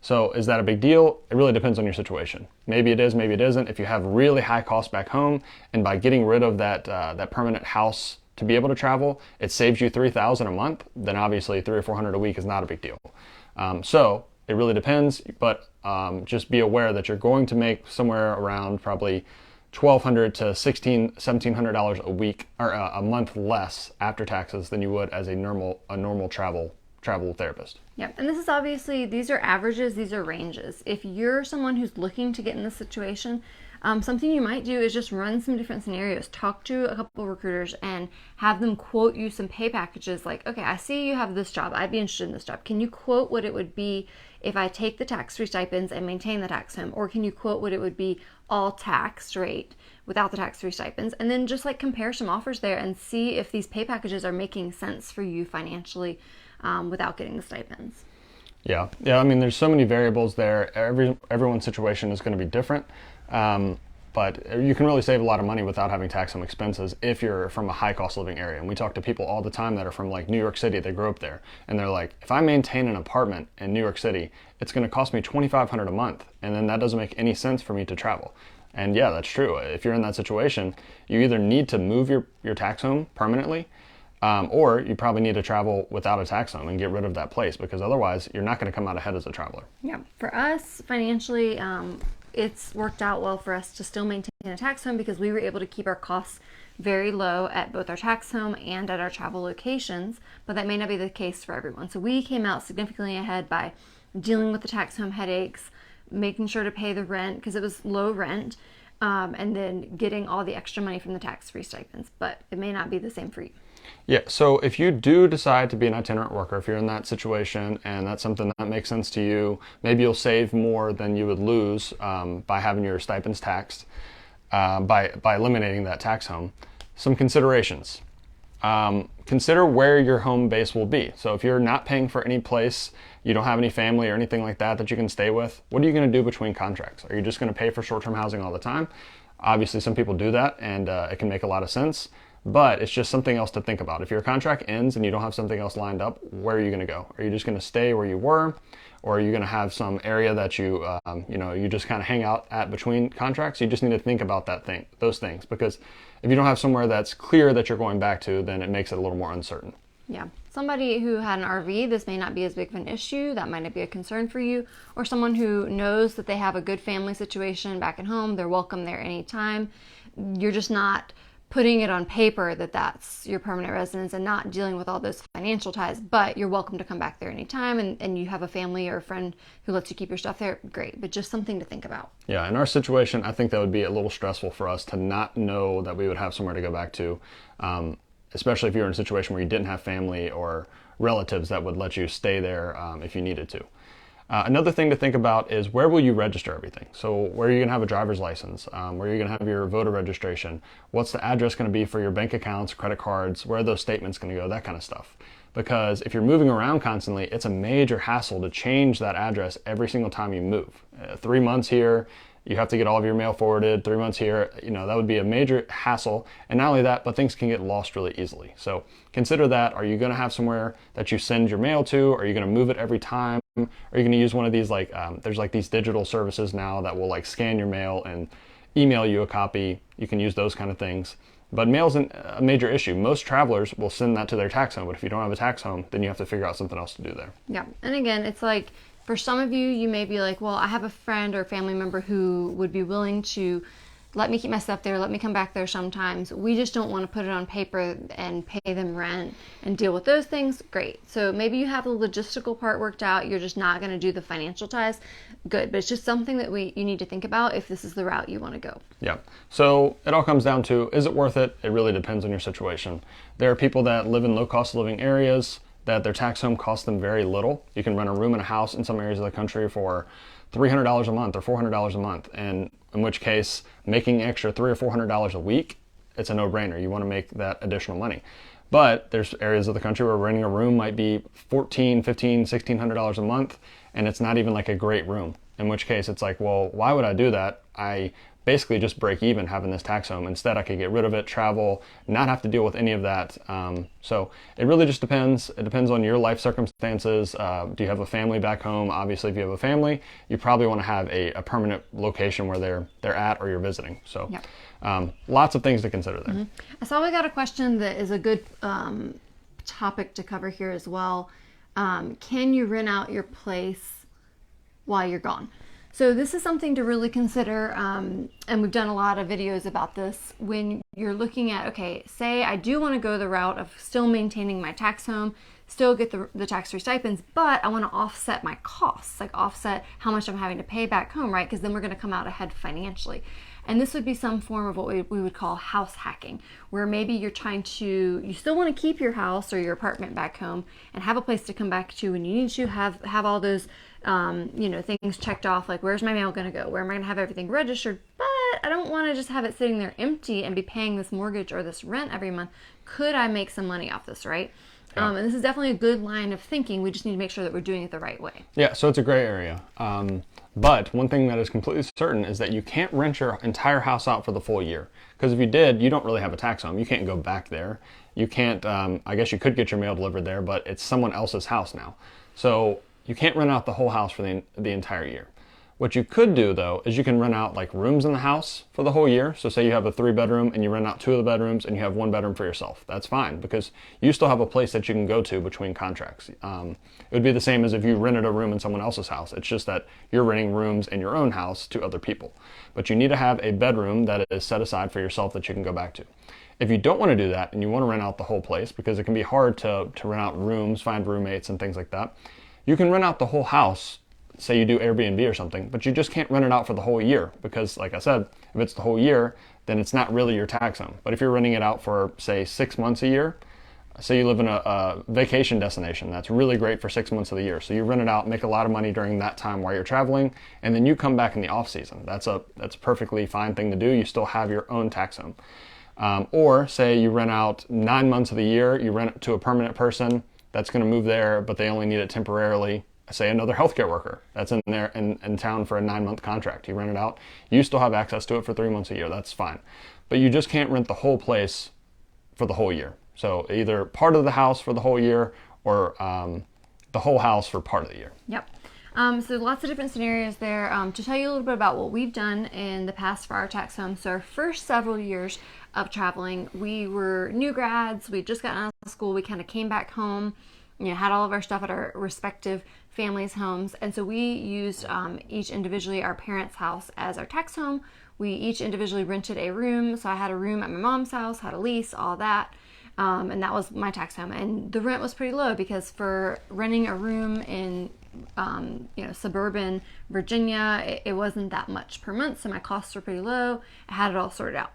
So is that a big deal? It really depends on your situation. Maybe it is, maybe it isn't. If you have really high costs back home, and by getting rid of that permanent house to be able to travel, it saves you $3,000 a month, then obviously $300 or $400 a week is not a big deal. So it really depends, but just be aware that you're going to make somewhere around probably $1,200 to $1,700 a week or a month less after taxes than you would as a normal travel therapist. Yep, and this is obviously, these are averages, these are ranges. If you're someone who's looking to get in this situation, something you might do is just run some different scenarios. Talk to a couple of recruiters and have them quote you some pay packages like, okay, I see you have this job. I'd be interested in this job. Can you quote what it would be if I take the tax-free stipends and maintain the tax home? Or can you quote what it would be all tax rate without the tax-free stipends? And then just like compare some offers there and see if these pay packages are making sense for you financially without getting the stipends. Yeah. I mean, there's so many variables there. Everyone's situation is going to be different. But you can really save a lot of money without having tax home expenses if you're from a high cost living area. And we talk to people all the time that are from like New York City, they grew up there, and they're like, if I maintain an apartment in New York City, it's going to cost me $2,500 a month. And then that doesn't make any sense for me to travel. And yeah, that's true. If you're in that situation, you either need to move your tax home permanently, Or you probably need to travel without a tax home and get rid of that place, because otherwise you're not going to come out ahead as a traveler. Yeah, for us financially, it's worked out well for us to still maintain a tax home because we were able to keep our costs very low at both our tax home and at our travel locations, but that may not be the case for everyone. So we came out significantly ahead by dealing with the tax home headaches, making sure to pay the rent because it was low rent, and then getting all the extra money from the tax-free stipends. But it may not be the same for you. Yeah, so if you do decide to be an itinerant worker, if you're in that situation and that's something that makes sense to you, maybe you'll save more than you would lose by having your stipends taxed, by eliminating that tax home. Some considerations. Consider where your home base will be. So if you're not paying for any place, you don't have any family or anything like that that you can stay with, what are you going to do between contracts? Are you just going to pay for short-term housing all the time? Obviously, some people do that, and it can make a lot of sense, but it's just something else to think about. If your contract ends and you don't have something else lined up, where are you going to go? Are you just going to stay where you were? Or are you going to have some area that you, you just kind of hang out at between contracts? You just need to think about those things, because if you don't have somewhere that's clear that you're going back to, then it makes it a little more uncertain. Yeah. Somebody who had an RV, this may not be as big of an issue. That might not be a concern for you. Or someone who knows that they have a good family situation back at home, they're welcome there anytime. You're just not putting it on paper that that's your permanent residence and not dealing with all those financial ties, but you're welcome to come back there anytime, and you have a family or a friend who lets you keep your stuff there, great, but just something to think about. Yeah, in our situation, I think that would be a little stressful for us to not know that we would have somewhere to go back to, especially if you're in a situation where you didn't have family or relatives that would let you stay there if you needed to. Another thing to think about is, where will you register everything? So where are you going to have a driver's license? Where are you going to have your voter registration? What's the address going to be for your bank accounts, credit cards? Where are those statements going to go? That kind of stuff. Because if you're moving around constantly, it's a major hassle to change that address every single time you move. 3 months here, you have to get all of your mail forwarded. 3 months here, that would be a major hassle. And not only that, but things can get lost really easily. So consider that. Are you going to have somewhere that you send your mail to? Are you going to move it every time? Are you going to use one of these, there's these digital services now that will scan your mail and email you a copy? You can use those kind of things. But mail's a major issue. Most travelers will send that to their tax home, but if you don't have a tax home, then you have to figure out something else to do there. Yeah, and again, it's for some of you, you may be like, well, I have a friend or family member who would be willing to let me keep my stuff there, let me come back there sometimes. We just don't want to put it on paper and pay them rent and deal with those things. Great. So maybe you have the logistical part worked out. You're just not going to do the financial ties. Good. But it's just something that you need to think about if this is the route you want to go. Yeah. So it all comes down to, is it worth it? It really depends on your situation. There are people that live in low cost of living areas that their tax home costs them very little. You can rent a room in a house in some areas of the country for $300 a month or $400 a month, and in which case making extra $300 or $400 a week, it's a no-brainer. You want to make that additional money. But there's areas of the country where renting a room might be $1,400, $1,500, $1,600 a month, and it's not even a great room, in which case it's well, why would I do that? I basically just break even having this tax home. Instead, I could get rid of it, travel, not have to deal with any of that. So it really just depends. It depends on your life circumstances. Do you have a family back home? Obviously, if you have a family, you probably want to have a permanent location where they're at or you're visiting. So lots of things to consider there. Mm-hmm. I saw we got a question that is a good topic to cover here as well. Can you rent out your place while you're gone? So this is something to really consider, and we've done a lot of videos about this. When you're looking at, okay, say I do want to go the route of still maintaining my tax home, still get the tax-free stipends, but I want to offset my costs, offset how much I'm having to pay back home, right? Because then we're going to come out ahead financially. And this would be some form of what we would call house hacking, where maybe you still want to keep your house or your apartment back home and have a place to come back to when you need to, have all those things checked off, where's my mail going to go? Where am I going to have everything registered? But I don't want to just have it sitting there empty and be paying this mortgage or this rent every month. Could I make some money off this, right? Yeah. And this is definitely a good line of thinking. We just need to make sure that we're doing it the right way. Yeah, so it's a gray area. But one thing that is completely certain is that you can't rent your entire house out for the full year. Because if you did, you don't really have a tax home. You can't go back there. You can't, I guess you could get your mail delivered there, but it's someone else's house now. So you can't rent out the whole house for the entire year. What you could do though is you can rent out like rooms in the house for the whole year. So say you have a 3-bedroom and you rent out 2 of the bedrooms and you have 1 bedroom for yourself. That's fine because you still have a place that you can go to between contracts. It would be the same as if you rented a room in someone else's house. It's just that you're renting rooms in your own house to other people. But you need to have a bedroom that is set aside for yourself that you can go back to. If you don't want to do that and you want to rent out the whole place, because it can be hard to rent out rooms, find roommates and things like that, you can rent out the whole house. Say you do Airbnb or something, but you just can't rent it out for the whole year because, like I said, if it's the whole year, then it's not really your tax home. But if you're renting it out for, say, 6 months a year, say you live in a vacation destination, that's really great for 6 months of the year. So you rent it out, make a lot of money during that time while you're traveling, and then you come back in the off season. That's a perfectly fine thing to do. You still have your own tax home. Or say you rent out 9 months of the year, you rent it to a permanent person that's going to move there, but they only need it temporarily. Say another healthcare worker that's in there in town for a 9-month contract. You rent it out. You still have access to it for 3 months a year. That's fine. But you just can't rent the whole place for the whole year. So either part of the house for the whole year or the whole house for part of the year. Yep. So lots of different scenarios there. To tell you a little bit about what we've done in the past for our tax home. So our first several years of traveling, we were new grads. We just gotten out of school. We kind of came back home, had all of our stuff at our respective families' homes. And so we used each individually our parents' house as our tax home. We each individually rented a room. So I had a room at my mom's house, had a lease, all that. And that was my tax home. And the rent was pretty low because for renting a room in suburban Virginia, it wasn't that much per month. So my costs were pretty low. I had it all sorted out.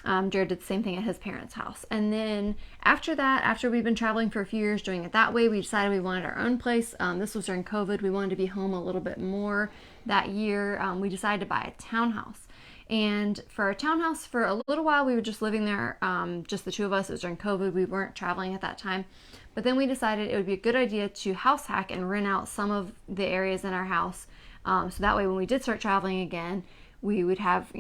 Jared did the same thing at his parents' house. And then after that, after we've been traveling for a few years doing it that way, we decided we wanted our own place. This was during COVID. We wanted to be home a little bit more that year. We decided to buy a townhouse. And for our townhouse, for a little while, we were just living there, just the two of us. It was during COVID. We weren't traveling at that time. But then we decided it would be a good idea to house hack and rent out some of the areas in our house. So that way, when we did start traveling again, we would have,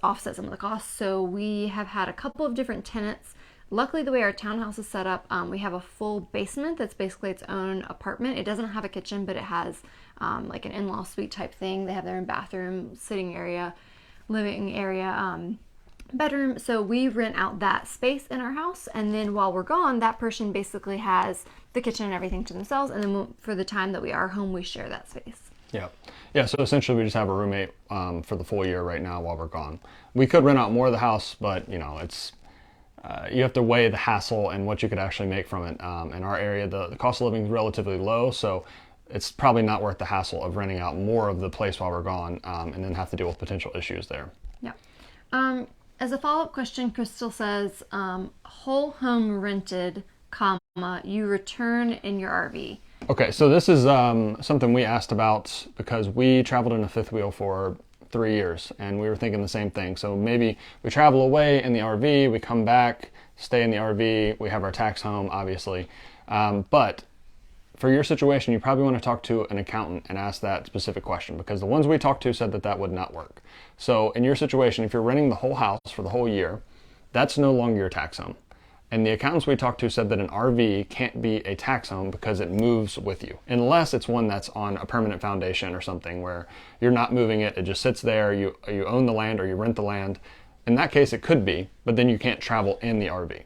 offset some of the costs. So we have had a couple of different tenants. Luckily, the way our townhouse is set up, we have a full basement that's basically its own apartment. It doesn't have a kitchen, but it has like an in-law suite type thing. They have their own bathroom, sitting area, living area, bedroom. So we rent out that space in our house. And then while we're gone, that person basically has the kitchen and everything to themselves. And then for the time that we are home, we share that space. Yeah. So essentially, we just have a roommate for the full year right now while we're gone. We could rent out more of the house, but it's you have to weigh the hassle and what you could actually make from it. In our area, the cost of living is relatively low, so it's probably not worth the hassle of renting out more of the place while we're gone, and then have to deal with potential issues there. Yeah. As a follow-up question, Crystal says, whole home rented, you return in your RV. Okay, so this is something we asked about because we traveled in a fifth wheel for 3 years and we were thinking the same thing. So maybe we travel away in the RV, we come back, stay in the RV, we have our tax home, obviously. But for your situation, you probably want to talk to an accountant and ask that specific question because the ones we talked to said that that would not work. So in your situation, if you're renting the whole house for the whole year, that's no longer your tax home. And the accountants we talked to said that an RV can't be a tax home because it moves with you, unless it's one that's on a permanent foundation or something where you're not moving it, it just sits there, you own the land or you rent the land. In that case, it could be, but then you can't travel in the RV.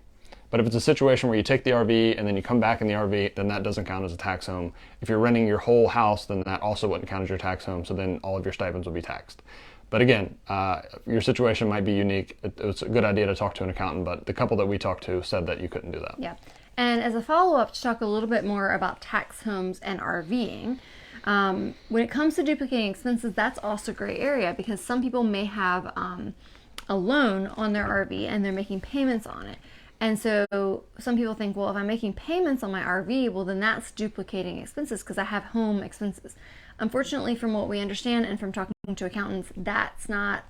But if it's a situation where you take the RV and then you come back in the RV, then that doesn't count as a tax home. If you're renting your whole house, then that also wouldn't count as your tax home, so then all of your stipends will be taxed. But again, your situation might be unique. It's a good idea to talk to an accountant, but the couple that we talked to said that you couldn't do that. Yeah. And as a follow-up, to talk a little bit more about tax homes and RVing, when it comes to duplicating expenses, that's also a gray area because some people may have a loan on their RV and they're making payments on it. And so some people think, well, if I'm making payments on my RV, well, then that's duplicating expenses because I have home expenses. Unfortunately, from what we understand and from talking to accountants, that's not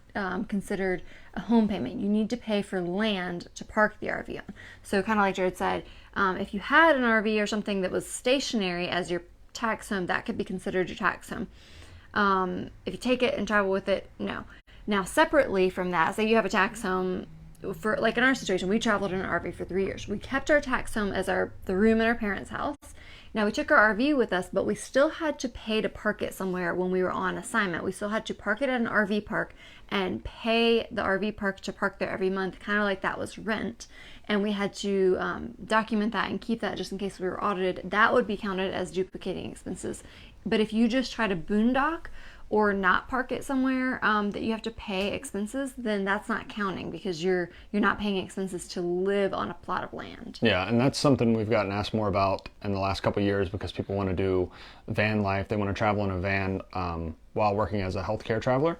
considered a home payment. You need to pay for land to park the RV on. So kind of like Jared said, if you had an RV or something that was stationary as your tax home, that could be considered your tax home. If you take it and travel with it, no. Now, separately from that, say you have a tax home for like in our situation, we traveled in an RV for 3 years. We kept our tax home as the room in our parents' house. Now we took our RV with us, but we still had to pay to park it somewhere when we were on assignment. We still had to park it at an RV park and pay the RV park to park there every month, kind of like that was rent. And we had to document that and keep that just in case we were audited. That would be counted as duplicating expenses. But if you just try to boondock or not park it somewhere that you have to pay expenses, then that's not counting because you're not paying expenses to live on a plot of land. Yeah, and that's something we've gotten asked more about in the last couple of years because people want to do van life. They want to travel in a van while working as a healthcare traveler.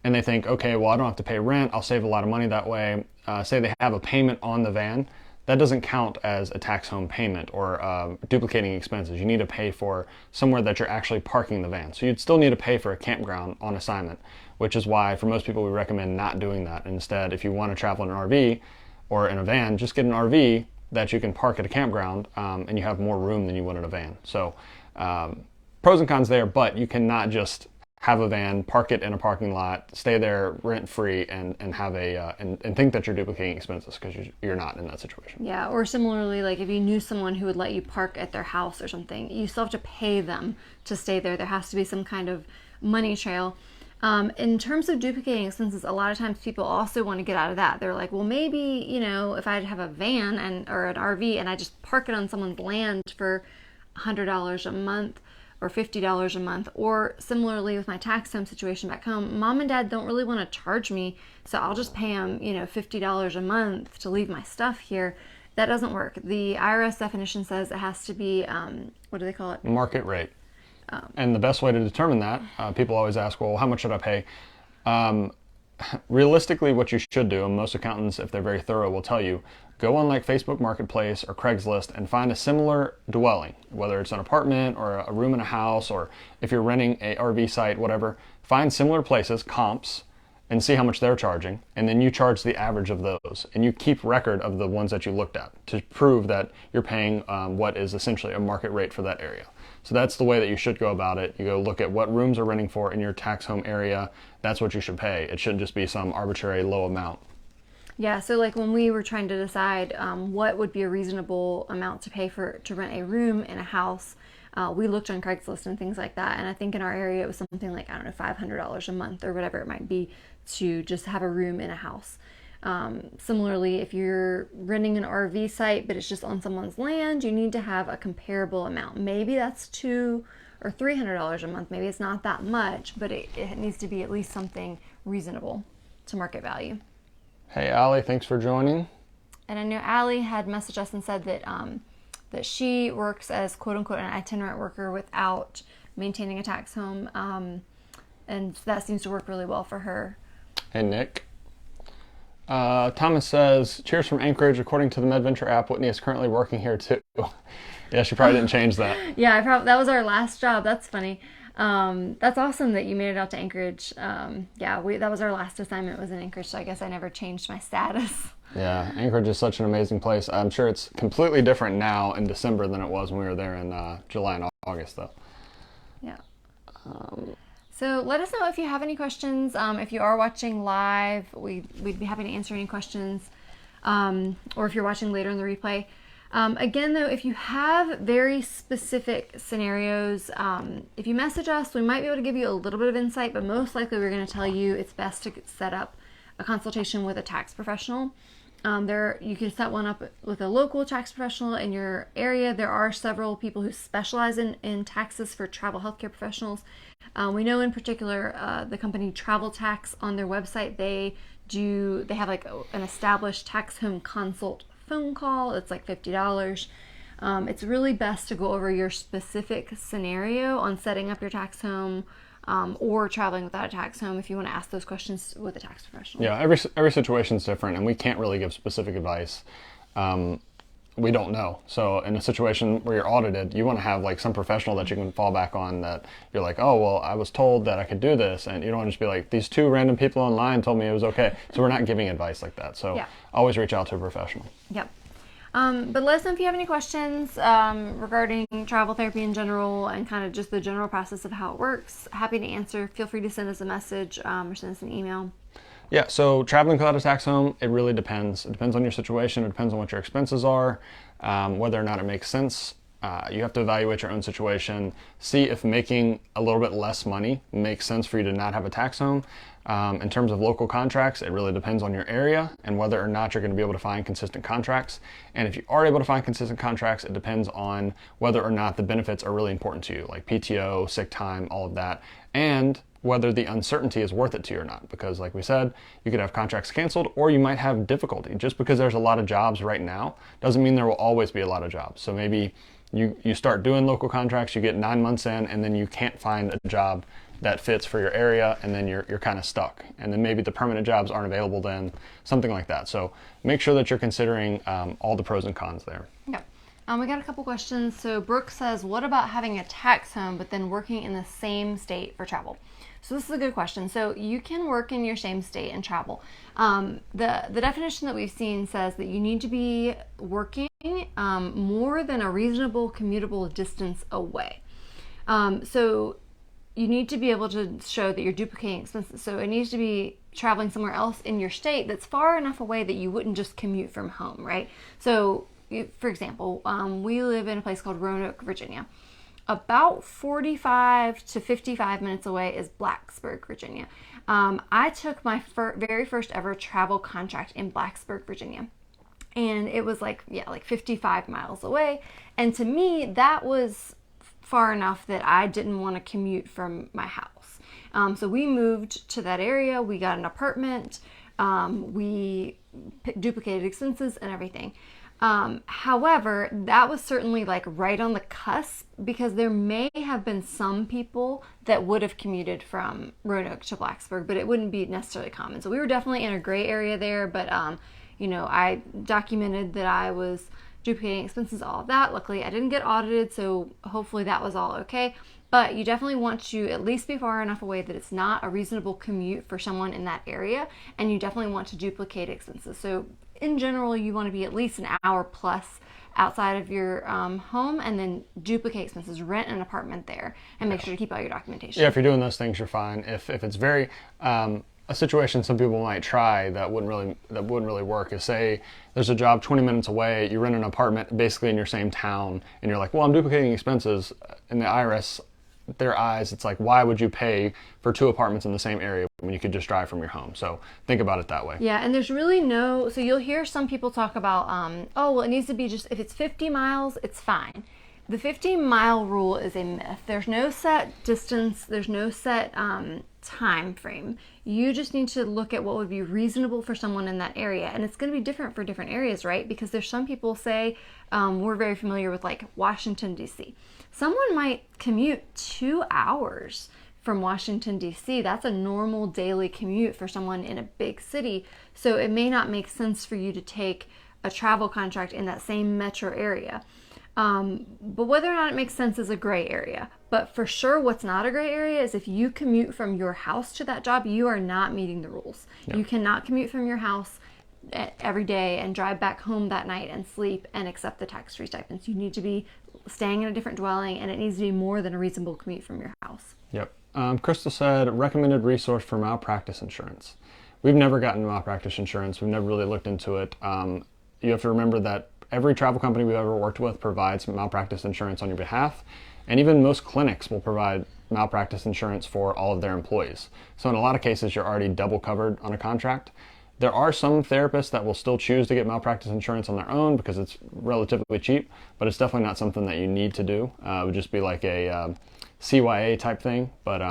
And they think, okay, well, I don't have to pay rent. I'll save a lot of money that way. Say they have a payment on the van. That doesn't count as a tax home payment or duplicating expenses. You need to pay for somewhere that you're actually parking the van. So you'd still need to pay for a campground on assignment, which is why for most people we recommend not doing that. Instead, if you want to travel in an RV or in a van, just get an RV that you can park at a campground and you have more room than you would in a van. So pros and cons there, but you cannot just have a van, park it in a parking lot, stay there rent free, and have and think that you're duplicating expenses because you're not in that situation. Yeah, or similarly, like if you knew someone who would let you park at their house or something, you still have to pay them to stay there. There has to be some kind of money trail. In terms of duplicating expenses, a lot of times people also want to get out of that. They're like, well, maybe, if I have a van or an RV and I just park it on someone's land for $100 a month, or $50 a month, or similarly with my tax home situation back home, mom and dad don't really want to charge me, so I'll just pay them, $50 a month to leave my stuff here. That doesn't work. The IRS definition says it has to be, what do they call it? Market rate. And the best way to determine that, people always ask, well, how much should I pay? Realistically, what you should do, and most accountants, if they're very thorough, will tell you, go on like Facebook Marketplace or Craigslist and find a similar dwelling, whether it's an apartment or a room in a house, or if you're renting a RV site, whatever, find similar places, comps, and see how much they're charging, and then you charge the average of those, and you keep record of the ones that you looked at to prove that you're paying what is essentially a market rate for that area. So that's the way that you should go about it. You go look at what rooms are renting for in your tax home area. That's what you should pay. It shouldn't just be some arbitrary low amount. Yeah, so like when we were trying to decide what would be a reasonable amount to pay to rent a room in a house, we looked on Craigslist and things like that. And I think in our area it was something like, I don't know, $500 a month or whatever it might be to just have a room in a house. Similarly, if you're renting an RV site but it's just on someone's land, you need to have a comparable amount. Maybe that's $200 or $300 a month. Maybe it's not that much, but it needs to be at least something reasonable to market value. Hey, Allie, thanks for joining. And I know Allie had messaged us and said that that she works as quote unquote an itinerant worker without maintaining a tax home, and that seems to work really well for her. Hey, Nick. Thomas says, cheers from Anchorage. According to the MedVenture app, Whitney is currently working here too. Yeah, she probably didn't change that. Yeah, that was our last job. That's funny. That's awesome that you made it out to Anchorage. That was our last assignment was in Anchorage, so I guess I never changed my status. Yeah, Anchorage is such an amazing place. I'm sure it's completely different now in December than it was when we were there in July and August, though. Yeah. So let us know if you have any questions. If you are watching live, we'd be happy to answer any questions. Or if you're watching later in the replay. Again, though, if you have very specific scenarios, if you message us, we might be able to give you a little bit of insight, but most likely we're going to tell you it's best to set up a consultation with a tax professional. You can set one up with a local tax professional in your area. There are several people who specialize in taxes for travel healthcare professionals. We know in particular the company Travel Tax on their website, they have like an established tax home consult phone call. It's like $50. It's really best to go over your specific scenario on setting up your tax home or traveling without a tax home if you want to ask those questions with a tax professional. Yeah, every situation is different, and we can't really give specific advice. We don't know. So in a situation where you're audited, you want to have like some professional that you can fall back on that you're like, oh, well, I was told that I could do this. And you don't want to just be like, these two random people online told me it was okay. So we're not giving advice like that. So always reach out to a professional. Yep. But let us know if you have any questions regarding travel therapy in general and kind of just the general process of how it works. Happy to answer. Feel free to send us a message or send us an email. Yeah, so traveling without a tax home, it really depends. It depends on your situation. It depends on what your expenses are, whether or not it makes sense. You have to evaluate your own situation, see if making a little bit less money makes sense for you to not have a tax home. In terms of local contracts, it really depends on your area and whether or not you're going to be able to find consistent contracts. And if you are able to find consistent contracts, it depends on whether or not the benefits are really important to you, like PTO, sick time, all of that, and whether the uncertainty is worth it to you or not. Because like we said, you could have contracts canceled or you might have difficulty. Just because there's a lot of jobs right now doesn't mean there will always be a lot of jobs. So maybe you start doing local contracts, you get 9 months in, and then you can't find a job that fits for your area, and then you're kind of stuck. And then maybe the permanent jobs aren't available then, something like that. So make sure that you're considering all the pros and cons there. Yep. We got a couple questions. So Brooke says, what about having a tax home but then working in the same state for travel? So this is a good question. So you can work in your same state and travel. The definition that we've seen says that you need to be working more than a reasonable commutable distance away. So you need to be able to show that you're duplicating expenses. So it needs to be traveling somewhere else in your state that's far enough away that you wouldn't just commute from home, right? So for example, we live in a place called Roanoke, Virginia. About 45 to 55 minutes away is Blacksburg, Virginia. I took my very first ever travel contract in Blacksburg, Virginia. And it was like 55 miles away. And to me, that was far enough that I didn't want to commute from my house. So we moved to that area. We got an apartment. We duplicated expenses and everything. However, that was certainly like right on the cusp, because there may have been some people that would have commuted from Roanoke to Blacksburg, but it wouldn't be necessarily common. So we were definitely in a gray area there, but I documented that I was duplicating expenses, all of that. Luckily, I didn't get audited, so hopefully that was all okay. But you definitely want to at least be far enough away that it's not a reasonable commute for someone in that area, and you definitely want to duplicate expenses. So in general, you want to be at least an hour plus outside of your home, and then duplicate expenses, rent an apartment there, and make sure to keep all your documentation. Yeah, if you're doing those things, you're fine. If it's very a situation some people might try that wouldn't really work is, say there's a job 20 minutes away, you rent an apartment basically in your same town, and you're like, well, I'm duplicating expenses. In the IRS, their eyes, it's like, why would you pay for 2 apartments in the same area when you could just drive from your home? So think about it that way. Yeah, and there's really so you'll hear some people talk about, oh, well, it needs to be just, if it's 50 miles, it's fine. The 50-mile rule is a myth. There's no set distance. There's no set time frame. You just need to look at what would be reasonable for someone in that area. And it's going to be different for different areas, right? Because there's some people, say, we're very familiar with like Washington, D.C. Someone might commute 2 hours from Washington, D.C. That's a normal daily commute for someone in a big city. So it may not make sense for you to take a travel contract in that same metro area. But whether or not it makes sense is a gray area. But for sure, what's not a gray area is if you commute from your house to that job, you are not meeting the rules. Yep. You cannot commute from your house every day and drive back home that night and sleep and accept the tax-free stipends. You need to be staying in a different dwelling, and it needs to be more than a reasonable commute from your house. Yep. Crystal said, recommended resource for malpractice insurance. We've never gotten malpractice insurance. We've never really looked into it. You have to remember that every travel company we've ever worked with provides malpractice insurance on your behalf, and even most clinics will provide malpractice insurance for all of their employees. So in a lot of cases, you're already double covered on a contract. There are some therapists that will still choose to get malpractice insurance on their own because it's relatively cheap, but it's definitely not something that you need to do. It would just be like a CYA type thing. But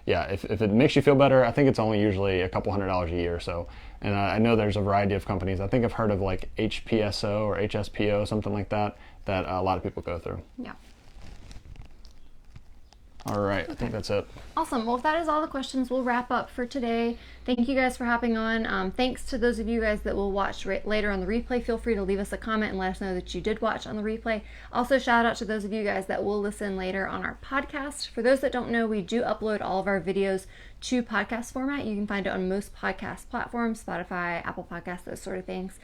yeah, if it makes you feel better, I think it's only usually a couple $100s a year. So, and I know there's a variety of companies. I think I've heard of like HPSO or HSPO, something like that, that a lot of people go through. Yeah. All right, I think that's it. Awesome. Well, if that is all the questions, we'll wrap up for today. Thank you guys for hopping on. Thanks to those of you guys that will watch later on the replay. Feel free to leave us a comment and let us know that you did watch on the replay. Also, shout out to those of you guys that will listen later on our podcast. For those that don't know, we do upload all of our videos to podcast format. You can find it on most podcast platforms, Spotify, Apple Podcasts, those sort of things.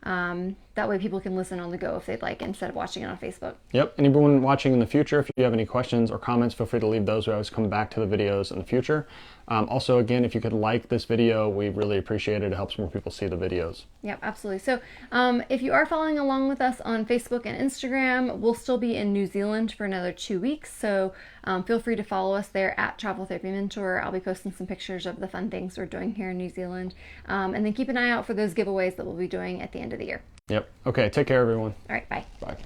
That way people can listen on the go if they'd like, instead of watching it on Facebook. Yep. Anyone watching in the future, if you have any questions or comments, feel free to leave those. We always come back to the videos in the future. Also, again, if you could like this video, we really appreciate it. It helps more people see the videos. Yep, absolutely. So if you are following along with us on Facebook and Instagram, we'll still be in New Zealand for another 2 weeks. So feel free to follow us there at Travel Therapy Mentor. I'll be posting some pictures of the fun things we're doing here in New Zealand. And then keep an eye out for those giveaways that we'll be doing at the end of the year. Yep. Okay. Take care, everyone. All right. Bye. Bye.